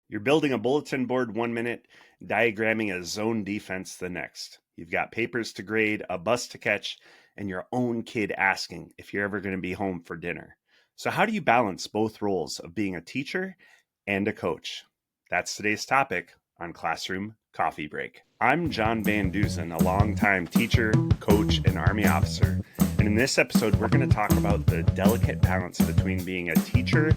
You're building a bulletin board 1 minute, diagramming a zone defense the next. You've got papers to grade, a bus to catch, and your own kid asking if you're ever going to be home for dinner. So, how do you balance both roles of being a teacher and a coach? That's today's topic on Classroom Coffee Break. I'm John Van Dusen, a longtime teacher, coach, and Army officer. And in this episode, we're going to talk about the delicate balance between being a teacher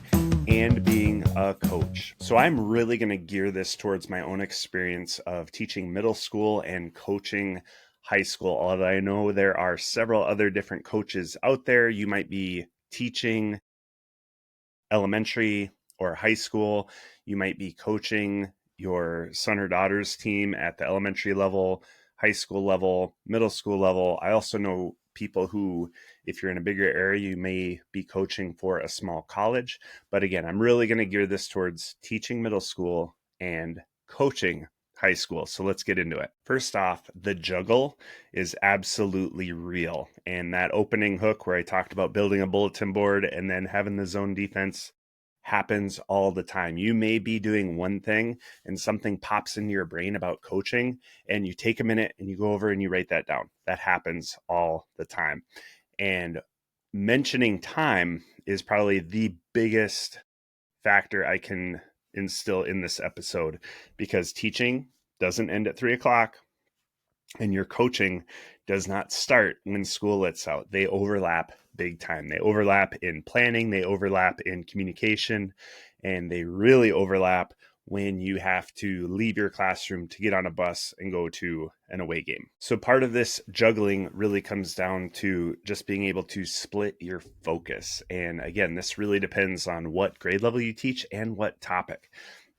and being a coach. So I'm really going to gear this towards my own experience of teaching middle school and coaching high school. Although I know there are several other different coaches out there. You might be teaching elementary or high school. You might be coaching your son or daughter's team at the elementary level, high school level, middle school level. I also know people who, if you're in a bigger area, you may be coaching for a small college. But again, I'm really going to gear this towards teaching middle school and coaching high school. So let's get into it. First off, the juggle is absolutely real. And that opening hook where I talked about building a bulletin board and then having the zone defense happens all the time. You may be doing one thing and something pops into your brain about coaching, and you take a minute and you go over and you write that down. That happens all the time. And mentioning time is probably the biggest factor I can instill in this episode, because teaching doesn't end at 3 o'clock and your coaching does not start when school lets out. They overlap big time. They overlap in planning, they overlap in communication, and they really overlap when you have to leave your classroom to get on a bus and go to an away game. So part of this juggling really comes down to just being able to split your focus. And again, this really depends on what grade level you teach and what topic.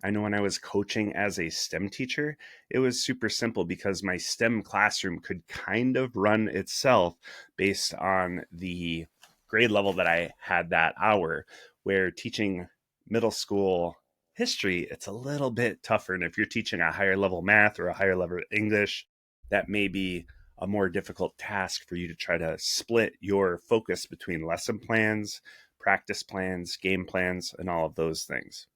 I know when I was coaching as a STEM teacher, it was super simple because my STEM classroom could kind of run itself based on the grade level that I had that hour. Where teaching middle school history, it's a little bit tougher. And if you're teaching a higher level math or a higher level English, that may be a more difficult task for you to try to split your focus between lesson plans, practice plans, game plans, and all of those things.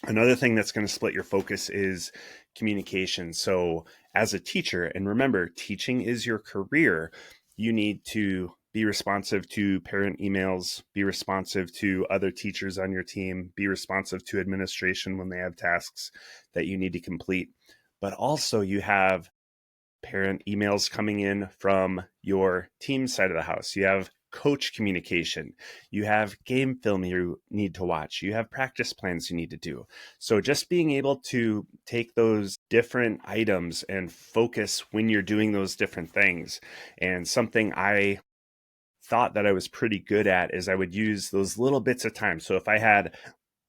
Another thing that's going to split your focus is communication. So as a teacher, and remember, teaching is your career, you need to be responsive to parent emails, be responsive to other teachers on your team, be responsive to administration when they have tasks that you need to complete. But also you have parent emails coming in from your team side of the house. You have coach communication. You have game film you need to watch. You have practice plans you need to do. So just being able to take those different items and focus when you're doing those different things. And something I thought that I was pretty good at is I would use those little bits of time. So if I had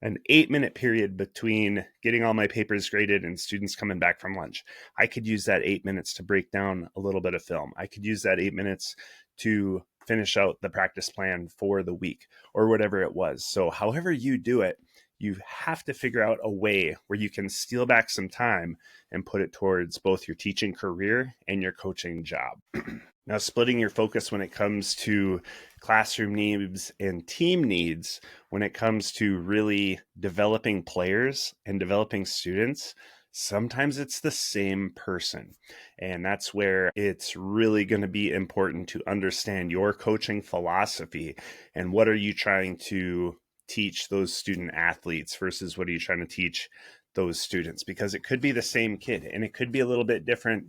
an 8 minute period between getting all my papers graded and students coming back from lunch, I could use that 8 minutes to break down a little bit of film. I could use that 8 minutes to finish out the practice plan for the week or whatever it was. So however you do it, you have to figure out a way where you can steal back some time and put it towards both your teaching career and your coaching job. Now, splitting your focus when it comes to classroom needs and team needs, when it comes to really developing players and developing students, sometimes it's the same person. And that's where it's really going to be important to understand your coaching philosophy and what are you trying to teach those student athletes versus what are you trying to teach those students, because it could be the same kid and it could be a little bit different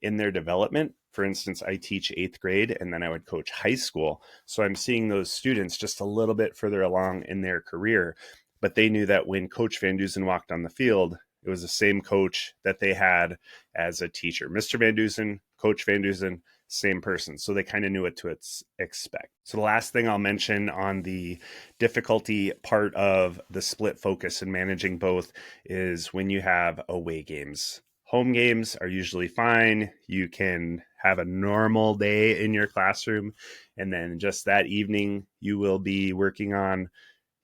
in their development. For instance, I teach 8th grade and then I would coach high school. So I'm seeing those students just a little bit further along in their career. But they knew that when Coach Van Dusen walked on the field, it was the same coach that they had as a teacher. Mr. Van Dusen, Coach Van Dusen, same person. So they kind of knew what to expect. So the last thing I'll mention on the difficulty part of the split focus and managing both is when you have away games. Home games are usually fine. You can have a normal day in your classroom, and then just that evening, you will be working on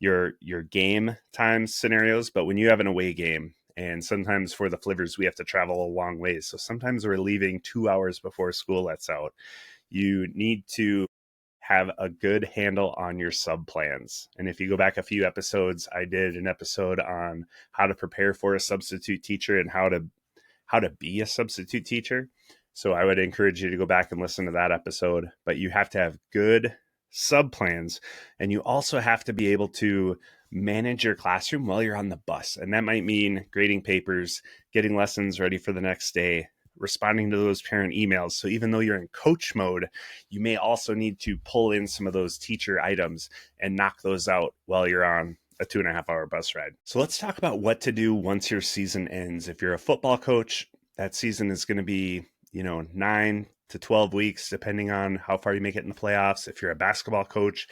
your game time scenarios. But when you have an away game, and sometimes for the Flivers, we have to travel a long ways. So sometimes we're leaving 2 hours before school lets out. You need to have a good handle on your sub plans. And if you go back a few episodes, I did an episode on how to prepare for a substitute teacher and how to be a substitute teacher. So I would encourage you to go back and listen to that episode. But you have to have good sub plans, and you also have to be able to manage your classroom while you're on the bus. And that might mean grading papers, getting lessons ready for the next day, responding to those parent emails. So even though you're in coach mode, you may also need to pull in some of those teacher items and knock those out while you're on a 2.5 hour bus ride. So let's talk about what to do once your season ends. If you're a football coach, that season is going to be, 9 to 12 weeks, depending on how far you make it in the playoffs. If you're a basketball coach,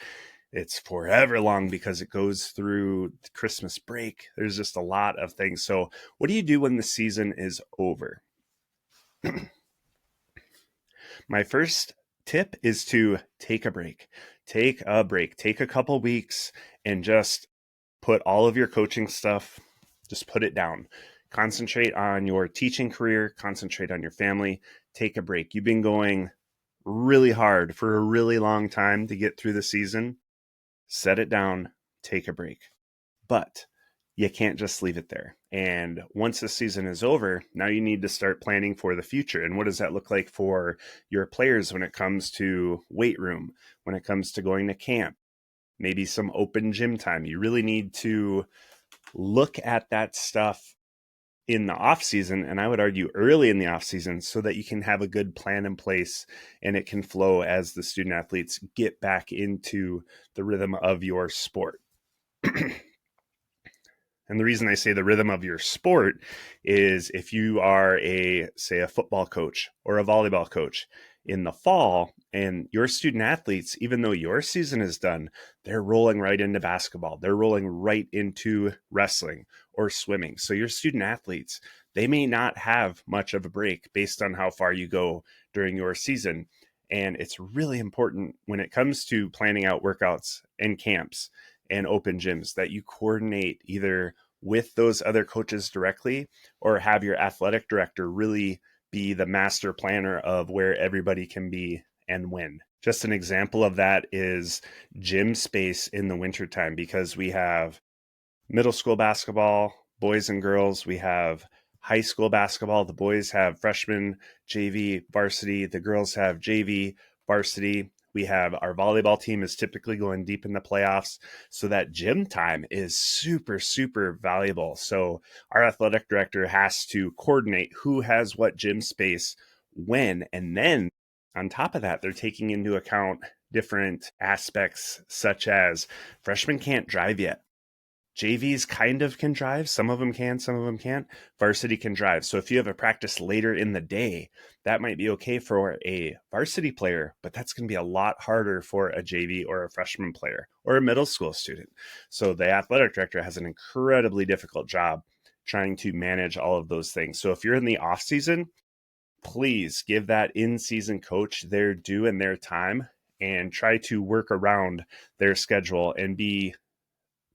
it's forever long because it goes through Christmas break. There's just a lot of things. So what do you do when the season is over? My first tip is to take a break. Take a couple weeks and just put all of your coaching stuff, just put it down. Concentrate on your teaching career, concentrate on your family, take a break. You've been going really hard for a really long time to get through the season. Set it down, take a break. But you can't just leave it there. And once the season is over, now you need to start planning for the future. And what does that look like for your players when it comes to weight room, when it comes to going to camp, maybe some open gym time? You really need to look at that stuff in the off season, and I would argue early in the off season, so that you can have a good plan in place and it can flow as the student athletes get back into the rhythm of your sport. And the reason I say the rhythm of your sport is if you are say a football coach or a volleyball coach in the fall, and your student athletes, even though your season is done, they're rolling right into basketball. They're rolling right into wrestling or swimming. So your student athletes, they may not have much of a break based on how far you go during your season. And it's really important when it comes to planning out workouts and camps and open gyms that you coordinate either with those other coaches directly or have your athletic director really be the master planner of where everybody can be and when. Just an example of that is gym space in the wintertime, because we have middle school basketball, boys and girls. We have high school basketball. The boys have freshman, JV, varsity. The girls have JV, varsity. We have our volleyball team is typically going deep in the playoffs. So that gym time is super, super valuable. So our athletic director has to coordinate who has what gym space when. And then on top of that, they're taking into account different aspects such as freshmen can't drive yet. JVs kind of can drive. Some of them can, some of them can't. Varsity can drive. So if you have a practice later in the day, that might be okay for a varsity player, but that's going to be a lot harder for a JV or a freshman player or a middle school student. So the athletic director has an incredibly difficult job trying to manage all of those things. So if you're in the off season, please give that in-season coach their due and their time and try to work around their schedule and be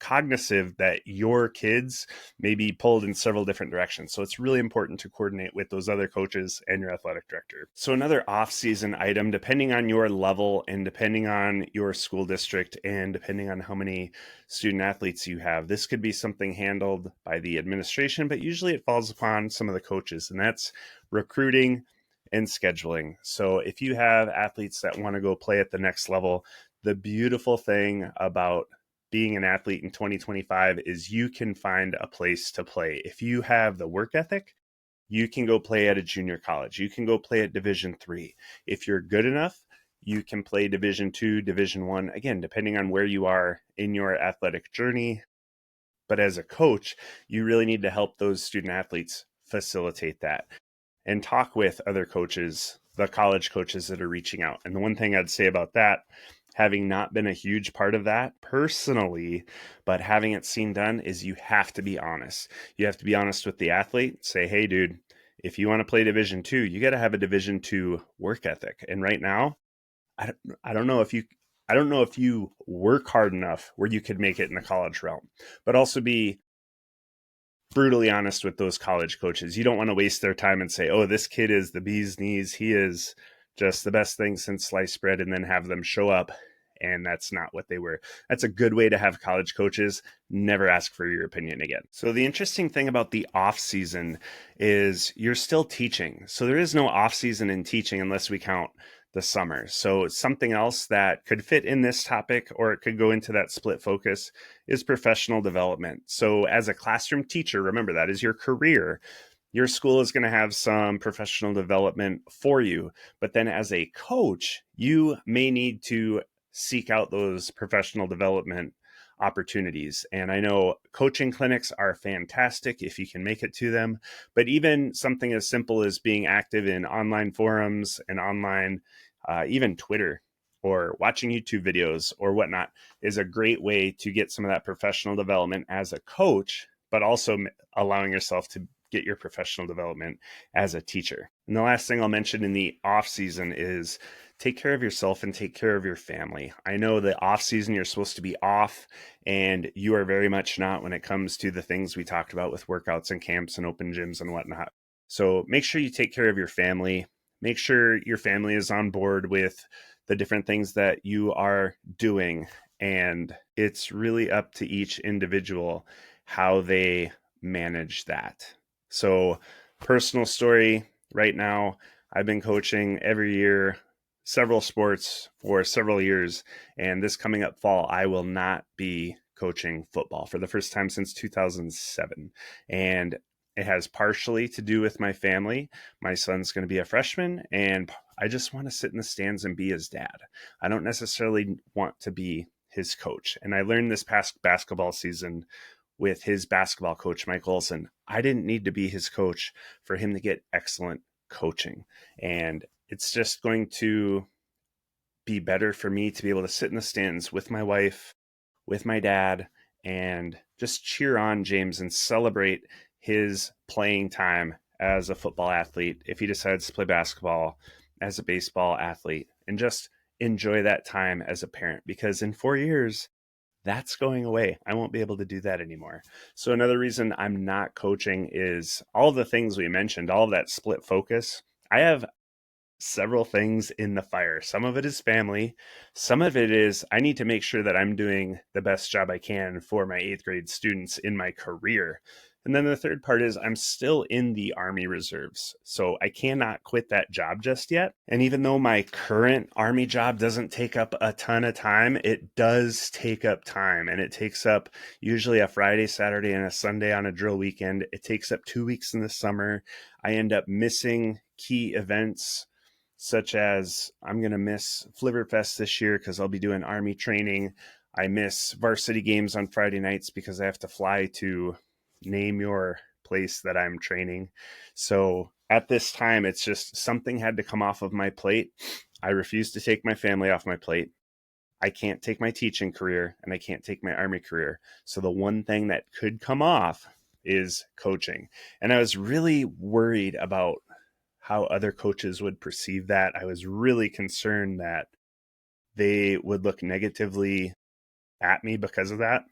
cognizant that your kids may be pulled in several different directions. So it's really important to coordinate with those other coaches and your athletic director. So another off-season item, depending on your level and depending on your school district and depending on how many student athletes you have, this could be something handled by the administration, but usually it falls upon some of the coaches, and that's recruiting and scheduling. So if you have athletes that want to go play at the next level, the beautiful thing about being an athlete in 2025 is you can find a place to play. If you have the work ethic, you can go play at a junior college. You can go play at Division III. If you're good enough, you can play Division II, Division I, again, depending on where you are in your athletic journey. But as a coach, you really need to help those student athletes facilitate that and talk with other coaches, the college coaches that are reaching out. And the one thing I'd say about that, having not been a huge part of that personally, but having it seen done, is you have to be honest. You have to be honest with the athlete. Say, hey, dude, if you want to play Division II, you got to have a Division II work ethic. And right now, I don't know if you work hard enough where you could make it in the college realm, but also be brutally honest with those college coaches. You don't want to waste their time and say, oh, this kid is the bee's knees. He is just the best thing since sliced bread, and then have them show up and that's not what they were. That's a good way to have college coaches. Never ask for your opinion again. So the interesting thing about the off season is you're still teaching. So there is no off season in teaching unless we count the summer. So something else that could fit in this topic, or it could go into that split focus, is professional development. So as a classroom teacher, remember that is your career. Your school is going to have some professional development for you. But then as a coach, you may need to seek out those professional development opportunities. And I know coaching clinics are fantastic if you can make it to them. But even something as simple as being active in online forums and online, even Twitter, or watching YouTube videos or whatnot, is a great way to get some of that professional development as a coach, but also allowing yourself to get your professional development as a teacher. And the last thing I'll mention in the off season is take care of yourself and take care of your family. I know the off season you're supposed to be off, and you are very much not when it comes to the things we talked about with workouts and camps and open gyms and whatnot. So make sure you take care of your family. Make sure your family is on board with the different things that you are doing. And it's really up to each individual how they manage that. So, personal story right now, I've been coaching every year, several sports for several years. And this coming up fall, I will not be coaching football for the first time since 2007. And it has partially to do with my family. My son's going to be a freshman, and I just want to sit in the stands and be his dad. I don't necessarily want to be his coach. And I learned this past basketball season with his basketball coach, Mike Olson. I didn't need to be his coach for him to get excellent coaching. And it's just going to be better for me to be able to sit in the stands with my wife, with my dad, and just cheer on James and celebrate his playing time as a football athlete if he decides to play basketball, as a baseball athlete, and just enjoy that time as a parent. Because in 4 years, that's going away. I won't be able to do that anymore. So another reason I'm not coaching is all the things we mentioned, all of that split focus. I have several things in the fire. Some of it is family. Some of it is I need to make sure that I'm doing the best job I can for my 8th grade students in my career. And then the third part is I'm still in the Army Reserves. So I cannot quit that job just yet. And even though my current Army job doesn't take up a ton of time, it does take up time. And it takes up usually a Friday, Saturday, and a Sunday on a drill weekend. It takes up 2 weeks in the summer. I end up missing key events, such as I'm going to miss Flivverfest this year because I'll be doing Army training. I miss varsity games on Friday nights because I have to fly to name your place that I'm training. So at this time, it's just something had to come off of my plate. I refuse to take my family off my plate. I can't take my teaching career, and I can't take my Army career. So the one thing that could come off is coaching. And I was really worried about how other coaches would perceive that. I was really concerned that they would look negatively at me because of that.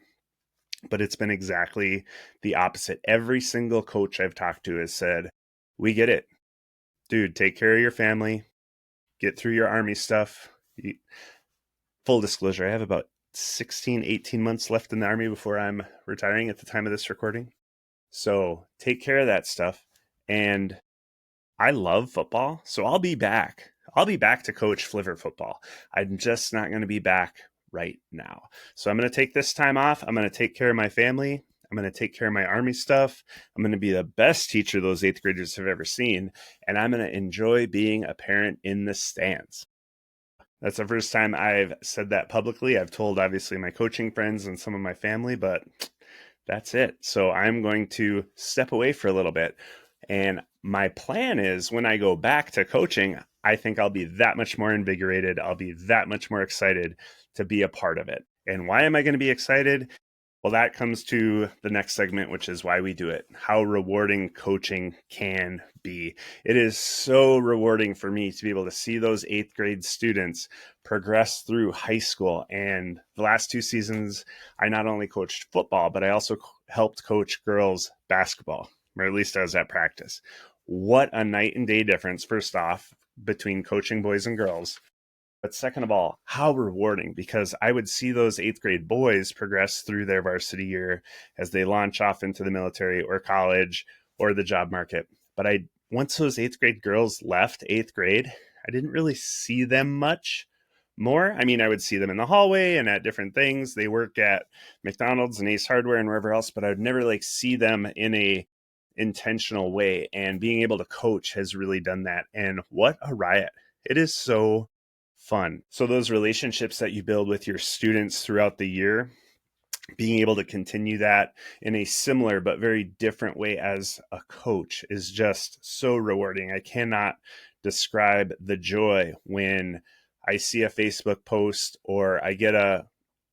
But it's been exactly the opposite. Every single coach I've talked to has said, we get it. Dude, take care of your family, get through your Army stuff. Full disclosure, I have about 16, 18 months left in the Army before I'm retiring at the time of this recording. So take care of that stuff. And I love football, so I'll be back. I'll be back to coach Flivver football. I'm just not going to be back right now. So I'm going to take this time off. I'm going to take care of my family. I'm going to take care of my Army stuff. I'm going to be the best teacher those 8th graders have ever seen. And I'm going to enjoy being a parent in the stands. That's the first time I've said that publicly. I've told obviously my coaching friends and some of my family, but that's it. So I'm going to step away for a little bit. And my plan is when I go back to coaching, I think I'll be that much more invigorated. I'll be that much more excited to be a part of it. And why am I going to be excited? Well, that comes to the next segment, which is why we do it, how rewarding coaching can be. It is so rewarding for me to be able to see those 8th grade students progress through high school. And the last 2 seasons, I not only coached football, but I also helped coach girls basketball, or at least I was at practice. What a night and day difference, first off, between coaching boys and girls. But second of all, how rewarding, because I would see those eighth grade boys progress through their varsity year as they launch off into the military or college or the job market. But once those eighth grade girls left eighth grade, I didn't really see them much more. I mean, I would see them in the hallway and at different things. They work at McDonald's and Ace Hardware and wherever else, but I would never like see them in a intentional way. And being able to coach has really done that. And what a riot. It is so fun. So those relationships that you build with your students throughout the year, being able to continue that in a similar but very different way as a coach is just so rewarding. I cannot describe the joy when I see a Facebook post or I get a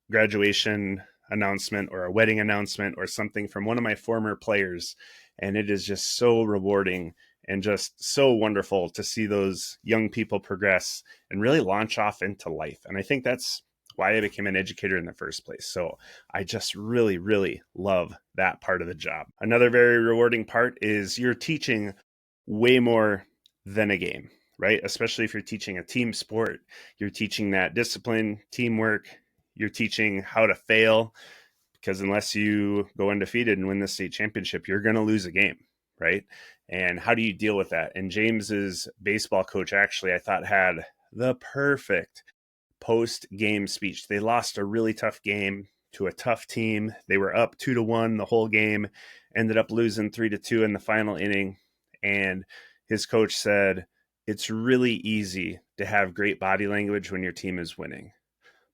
graduation announcement or a wedding announcement or something from one of my former players. And it is just so rewarding and just so wonderful to see those young people progress and really launch off into life. And I think that's why I became an educator in the first place. So I just really, really love that part of the job. Another very rewarding part is you're teaching way more than a game, right? Especially if you're teaching a team sport, you're teaching that discipline, teamwork, you're teaching how to fail, because unless you go undefeated and win the state championship, you're going to lose a game, right? And how do you deal with that? And James's baseball coach actually, I thought, had the perfect post-game speech. They lost a really tough game to a tough team. They were up 2-1 the whole game, ended up losing 3-2 in the final inning. And his coach said, it's really easy to have great body language when your team is winning.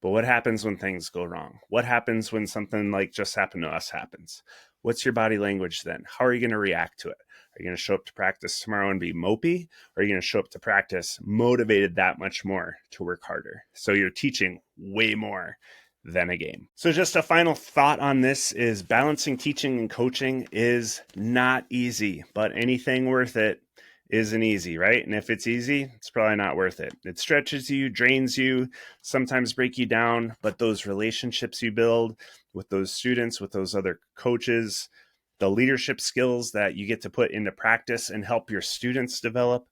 But what happens when things go wrong? What happens when something like just happened to us happens? What's your body language then? How are you going to react to it? Are you going to show up to practice tomorrow and be mopey? Or are you going to show up to practice motivated that much more to work harder? So you're teaching way more than a game. So just a final thought on this is balancing teaching and coaching is not easy, but anything worth it isn't easy, right? And if it's easy, it's probably not worth it. It stretches you, drains you, sometimes break you down, but those relationships you build with those students, with those other coaches, the leadership skills that you get to put into practice and help your students develop,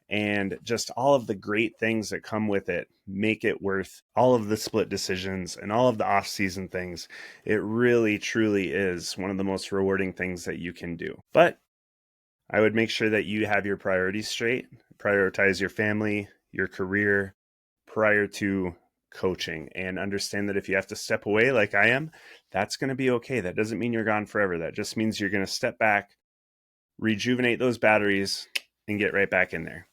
and just all of the great things that come with it make it worth all of the split decisions and all of the off-season things. It really, truly is one of the most rewarding things that you can do. But I would make sure that you have your priorities straight, prioritize your family, your career prior to coaching, and understand that if you have to step away like I am, that's going to be okay. That doesn't mean you're gone forever. That just means you're going to step back, rejuvenate those batteries, and get right back in there.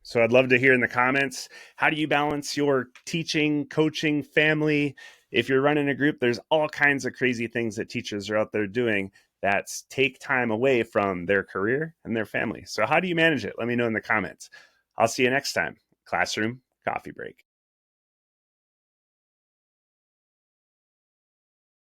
So I'd love to hear in the comments, how do you balance your teaching, coaching, family? If you're running a group, there's all kinds of crazy things that teachers are out there doing that take time away from their career and their family. So how do you manage it? Let me know in the comments. I'll see you next time. Classroom Coffee Break.